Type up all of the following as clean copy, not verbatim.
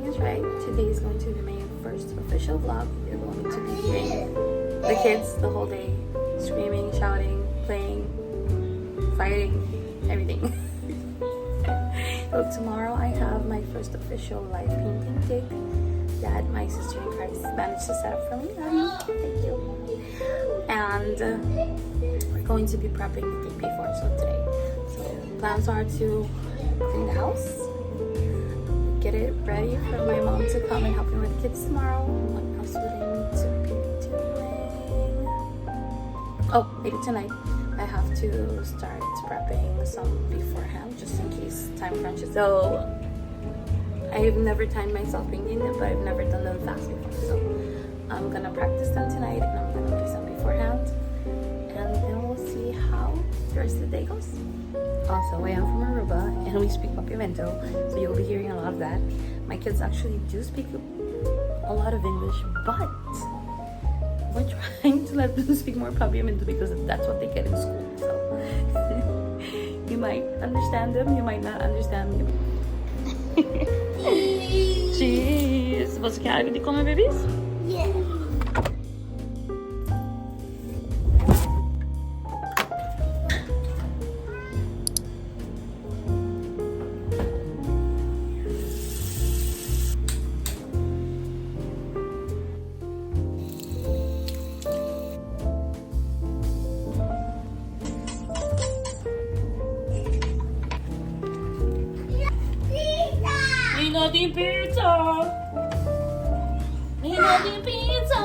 everything is right, today is going to be my first official vlog. You're going to be hearing the kids the whole day, screaming, shouting, playing, fighting, everything. So tomorrow I have my first official live painting gig that my sister in Christ managed to set up for me. Thank you. And we're going to be prepping the day before, so today. So plans are to clean the house, get it ready for my mom to come and help me with the kids tomorrow. What else would I need to be doing? Oh, later tonight I have to start prepping some beforehand just in case time crunches. So I've never timed myself painting it, but I've never done them fast before. So I'm gonna practice them tonight and I'm gonna do some beforehand. And then we'll see how the rest of the day goes. Also, I am from Aruba and we speak Papiamento, so you'll be hearing a lot of that. My kids actually do speak a lot of English, but we're trying to let them speak more Papiamento because that's what they get in school. So you might understand them, you might not understand them. Cheese! Você quer água de comer, babies? Yeah. Natin pizza! Natin pizza!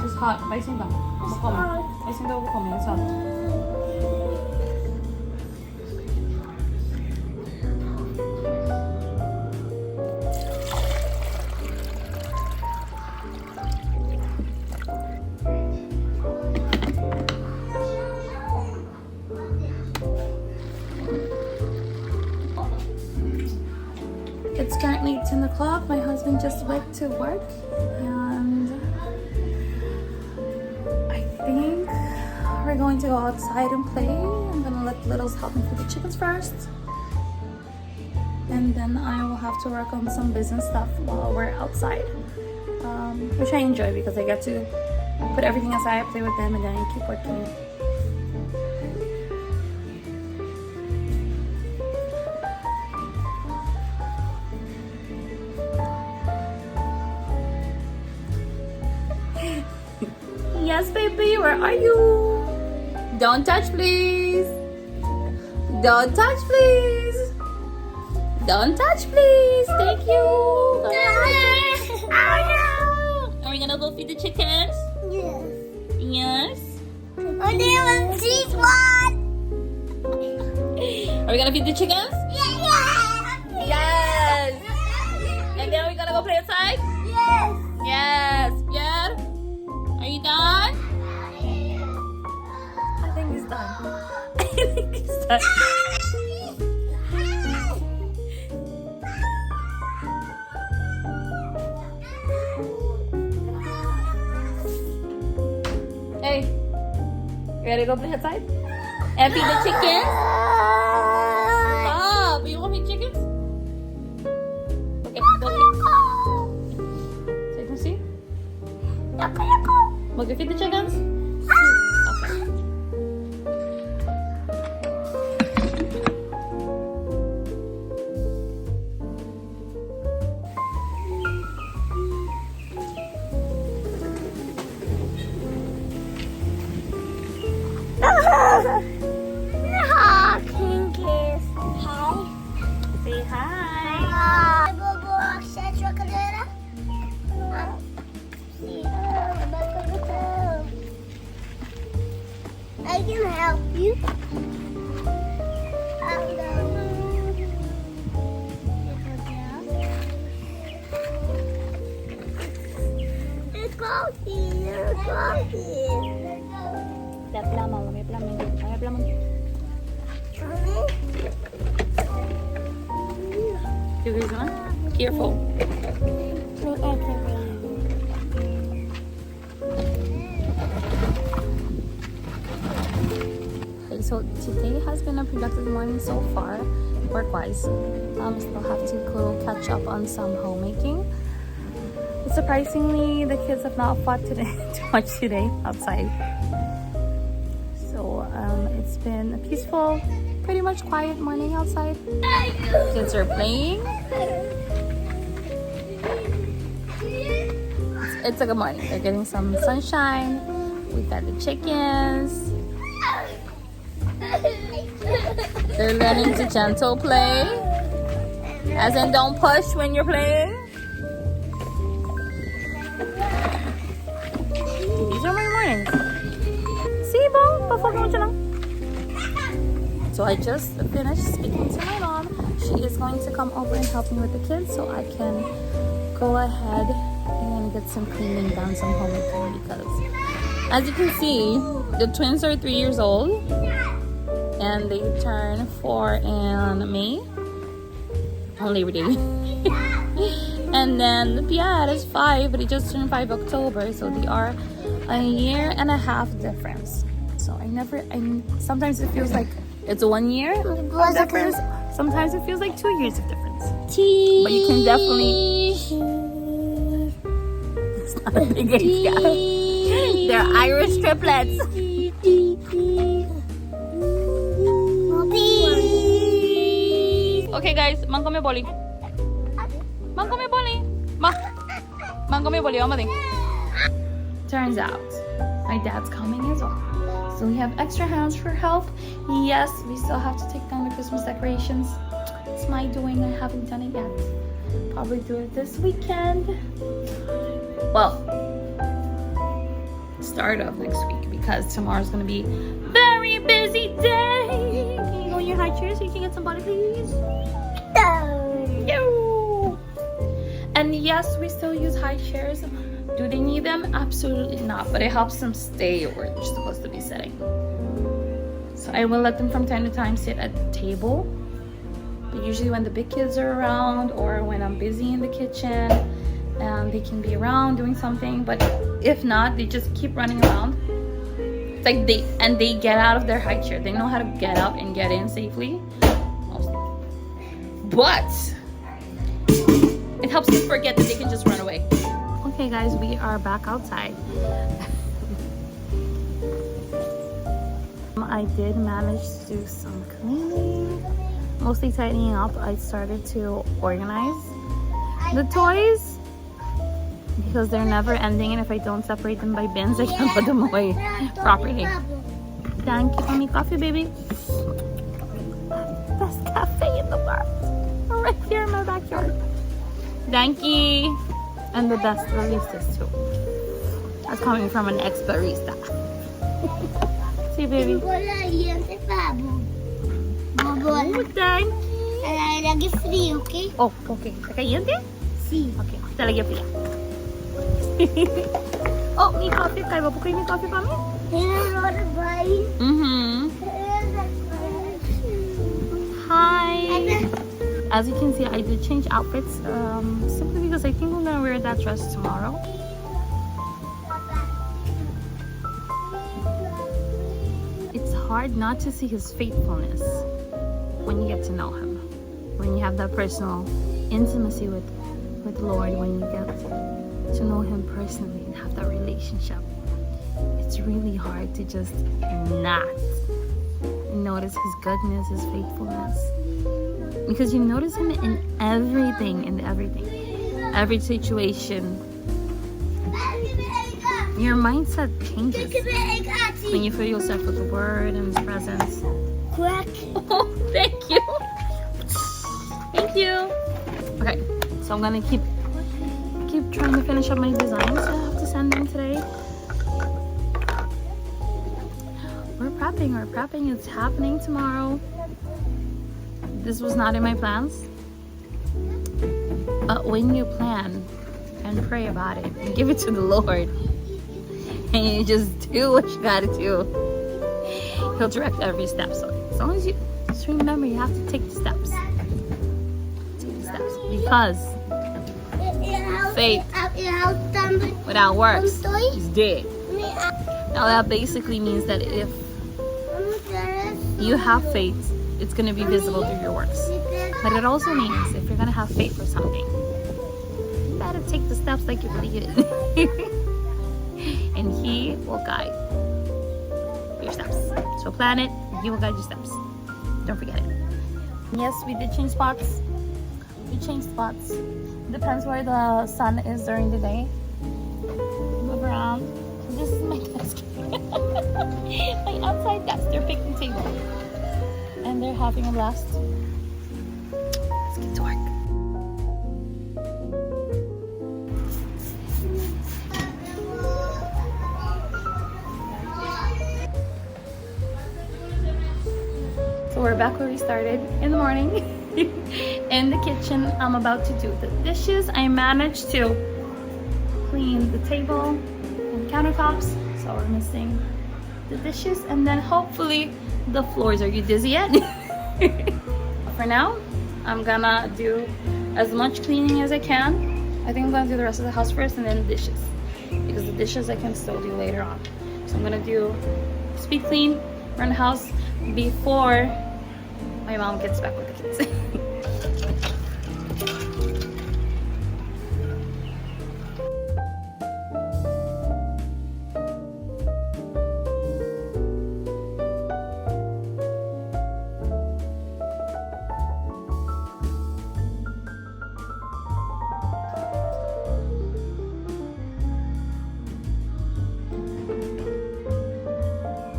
It's hot. Vai sentar. Vou comer. Vai sentar, eu vou comer. It's hot. It's currently 10 o'clock. My husband just went to work and I think we're going to go outside and play. I'm gonna let the littles help me feed the chickens first. And then I will have to work on some business stuff while we're outside. Which I enjoy because I get to put everything aside, play with them, and then I keep working. Yes, baby, where are you? Don't touch, please. Don't touch, please. Don't touch, please. Thank you. Are we gonna go feed the chickens? Yes. Yes. Oh, they want cheese one. Are we gonna feed the chickens? Yeah. Yes. And then we're gonna go play outside? Yes. Yes. Pierre? Are you done? I think he's done. I think he's done. Hey, you ready to go play outside? And feed the chickens? Stop! You want to feed chickens? Okay, go feed. So you can see? Will you feed the chickens? Okay. King kiss. Hi. Say hi. Bobo, set your cadeira. I can help you. Lihat lamang, may plamang. May plamang. guys want? Careful. Okay, so today has been a productive morning so far, work-wise. Still have to go catch up on some homemaking. Surprisingly, the kids have not fought today too much today outside. So it's been a peaceful, pretty much quiet morning outside. Kids are playing. It's a good morning. They're getting some sunshine. We got the chickens. They're learning to gentle play. As in, don't push when you're playing. These are my mornings. See, Bo? Pa-focus mo lang. So I just finished speaking to my mom. She is going to come over and help me with the kids so I can go ahead and get some cleaning done, some homemaking, because as you can see, the twins are 3 years old and they turn 4 in May on Labor Day. And then the Piat is 5, but he just turned 5 October, so they are a year and a half difference. So sometimes it feels like it's 1 year of difference. Sometimes it feels like 2 years of difference. But you can definitely... It's not a big age gap. They're Irish triplets. Okay guys, mang kami boli. Mang kami boli. Mang kami boli. Turns out, my dad's coming as well. So we have extra hands for help. Yes, we still have to take down the Christmas decorations. It's my doing. I haven't done it yet. Probably do it this weekend. Well, start of next week, because tomorrow's gonna be very busy day. Can you go in your high chair so you can get some butter, please? No. And yes, we still use high chairs. Do they need them? Absolutely not, but it helps them stay where they're supposed to be sitting. So I will let them from time to time sit at the table, but usually when the big kids are around or when I'm busy in the kitchen, they can be around doing something. But if not, they just keep running around. It's like they get out of their high chair. They know how to get out and get in safely. But it helps them forget that they can just run away. Okay guys, we are back outside. I did manage to do some cleaning, mostly tidying up. I started to organize the toys because they're never ending, and if I don't separate them by bins, I can't put them away properly. Thank you for me coffee, baby. Best cafe in the world. Right here in my backyard. Thank you. And the best baristas too. That's coming from an ex-barista. See, baby. Oh, thank you. Okay? Oh, okay. Caliente? Sí. Okay. Talagyan fría. Oh, may coffee. Kaya ba po kayo may coffee pa mo? Hi. As you can see, I did change outfits simply because I think I'm gonna wear that dress tomorrow. It's hard not to see his faithfulness when you get to know him, when you have that personal intimacy with the Lord, when you get to know him personally and have that relationship. It's really hard to just not notice his goodness, his faithfulness. Because you notice him in everything, every situation. Your mindset changes when you fill yourself with the Word and His presence. Crack. Oh, thank you. Thank you. Okay, so I'm gonna keep trying to finish up my designs. I have to send them today. We're prepping. It's happening tomorrow. This was not in my plans, but when you plan and pray about it and give it to the Lord and you just do what you gotta do, He'll direct every step. So as long as you just remember, you have to take the steps. Because faith without works is dead. Now that basically means that if you have faith, it's going to be visible through your works. But it also means if you're going to have faith for something, you better take the steps like you believe it. And He will guide your steps. So plan it, He will guide your steps. Don't forget it. Yes, we did change spots. We changed spots. Depends where the sun is during the day. Move around. This is my desk. My outside desk. They're picnic table. And they're having a blast. Let's get to work. So we're back where we started in the morning. In the kitchen, I'm about to do the dishes. I managed to clean the table and countertops, so we're missing the dishes, and then hopefully the floors. Are you dizzy yet? For now, I'm gonna do as much cleaning as I can. I think I'm gonna do the rest of the house first and then the dishes, because the dishes I can still do later on. So I'm gonna do speed clean around the house before my mom gets back with the kids.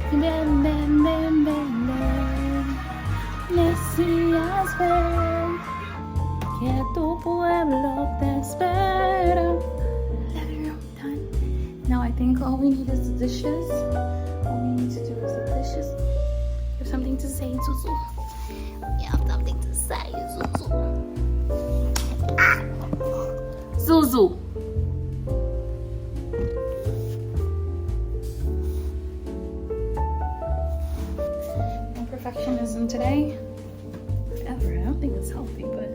Ven, ven, ven, ven, ven, Mesías, ven, que tu pueblo te espera. Now I think all we need is the dishes. All we need to do is the dishes. You have something to say, Zuzu? You have something to say, Zuzu? Zuzu! Perfectionism today. Whatever, I don't think it's healthy, but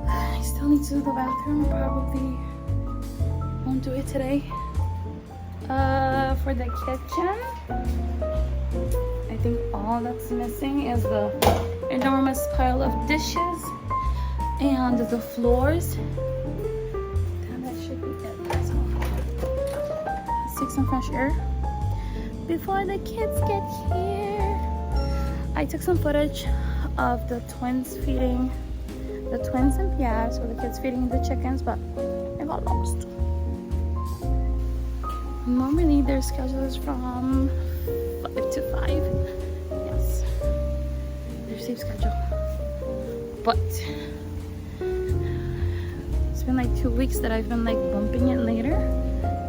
I still need to do the bathroom. Probably won't do it today. For the kitchen, I think all that's missing is the enormous pile of dishes and the floors. And that should be it. So let's take some fresh air before the kids get here. I took some footage of the twins feeding the twins and Pierre, so the kids feeding the chickens, but I got lost. Normally their schedule is from 5 to 5. Yes, their safe schedule. But it's been like 2 weeks that I've been like bumping it later,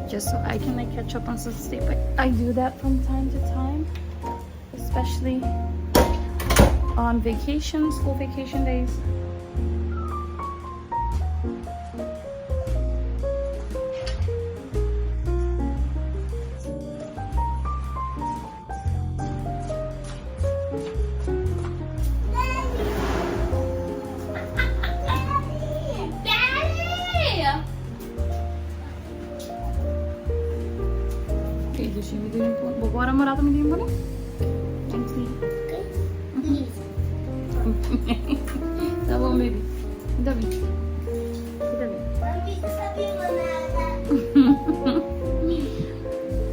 just so I can like catch up on some sleep. But I do that from time to time, especially on vacation, school vacation days. Okay, dus je moet doen. Waarom moet dat met die worden? That one, baby.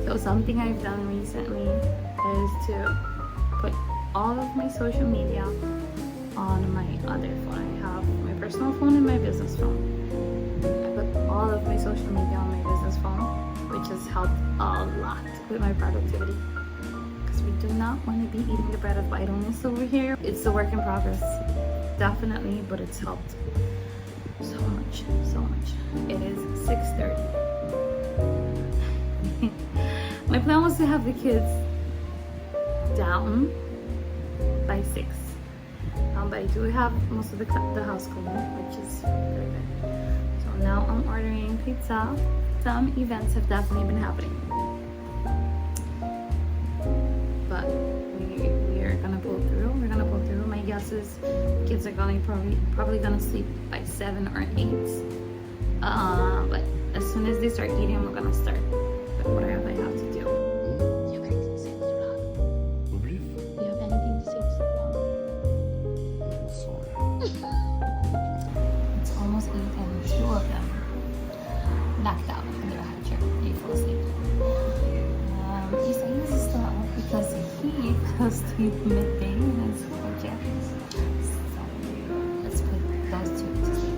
So something I've done recently is to put all of my social media on my other phone. I have my personal phone and my business phone. I put all of my social media on my business phone, which has helped a lot with my productivity. We do not want to be eating the bread of idleness over here. It's a work in progress, definitely, but it's helped so much, so much. It is 6:30. My plan was to have the kids down by 6, but I do have most of the house clean, which is very good. So now I'm ordering pizza. Some events have definitely been happening. But we are gonna pull through. We're gonna pull through. My guess is kids are going probably gonna sleep by 7 or 8. But as soon as they start eating, I'm gonna start with whatever I have to do. Do you have anything to say to the vlog? Do you have anything to say to the vlog? It's almost 8 and 2 of them knocked out in their high chair. They fall asleep. Isaias is still up because he goes to midday and it's Japanese. So let's put those two to sleep.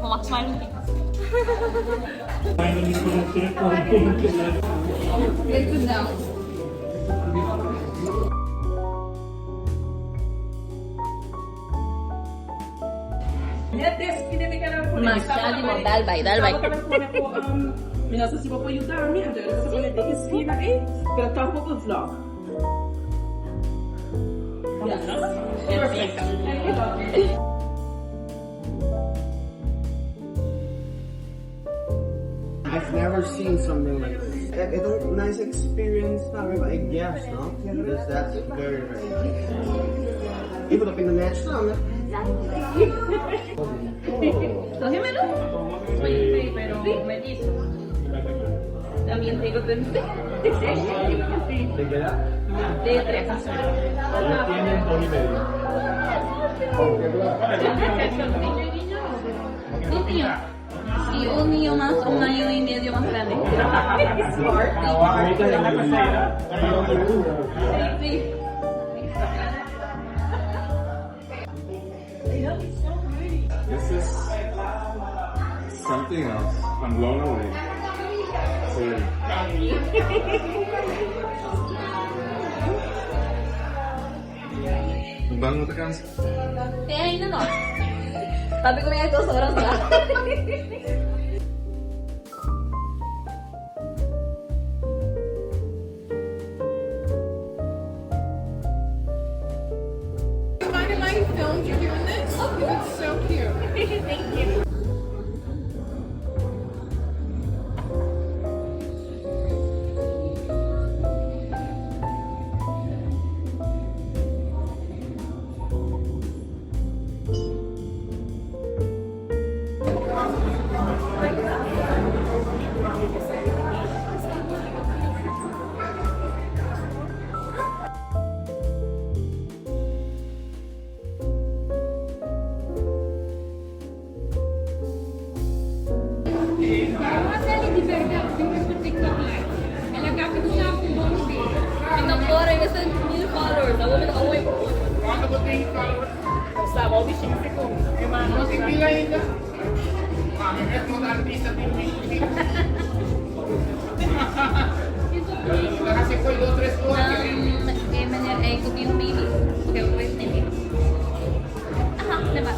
Watch my things. Good to know. Dal vai. Menina, se può aiutarmi, adesso sapete che sfida è per troppo col vlog. I've never seen something like this. Itong nice experience namin ba? I guess, no? Because that's very, very nice. Iba na pinanetch namin. Cógemelo. Sí, pero mellizo. También tengo ¿Te queda? de 3 a 0. Tienen 2 y medio. Un niño. Y un niño más, 1 año y medio más grande. Smart. Sí. This is something else. I'm blown away. Really. Bangun tekan. Kaya yun na no. Sabi ko may ito sobrang sarap. Mind if I filmed you doing this? It's so cute. Thank you. Pinamora, eu sou 1,000 followers. Eu vou me dar um oi. Quando você stavo vicino ma non si fila ainda. Ma mi metto un artista di Ragazzi, poi 2 o 3 scuole Could be baby. Okay, wait, maybe. Aha, diba?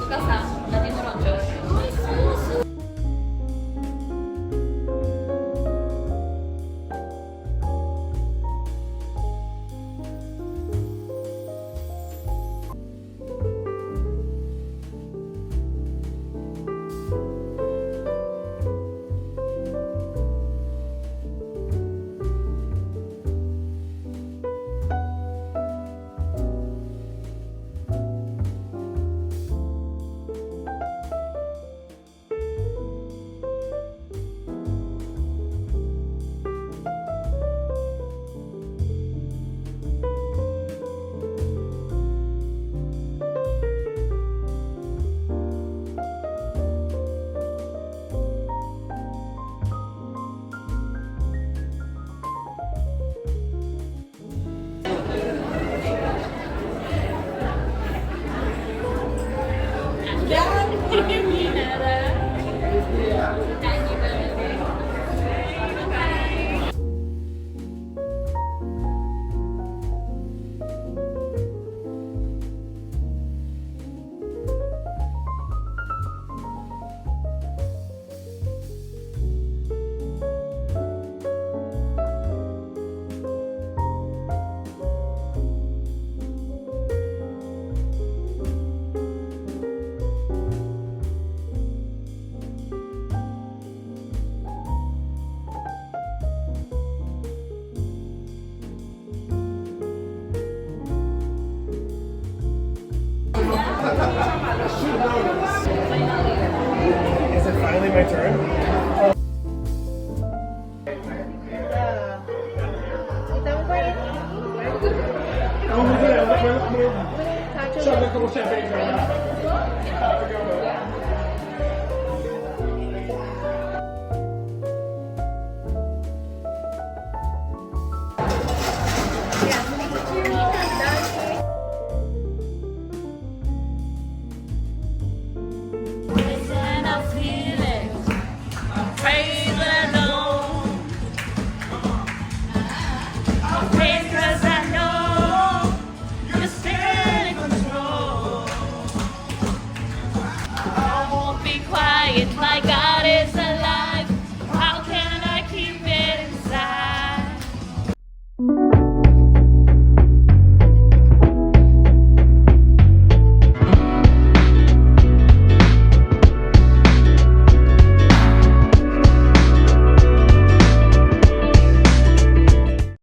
Suka sa, dati mo roncho. Is it finally my turn?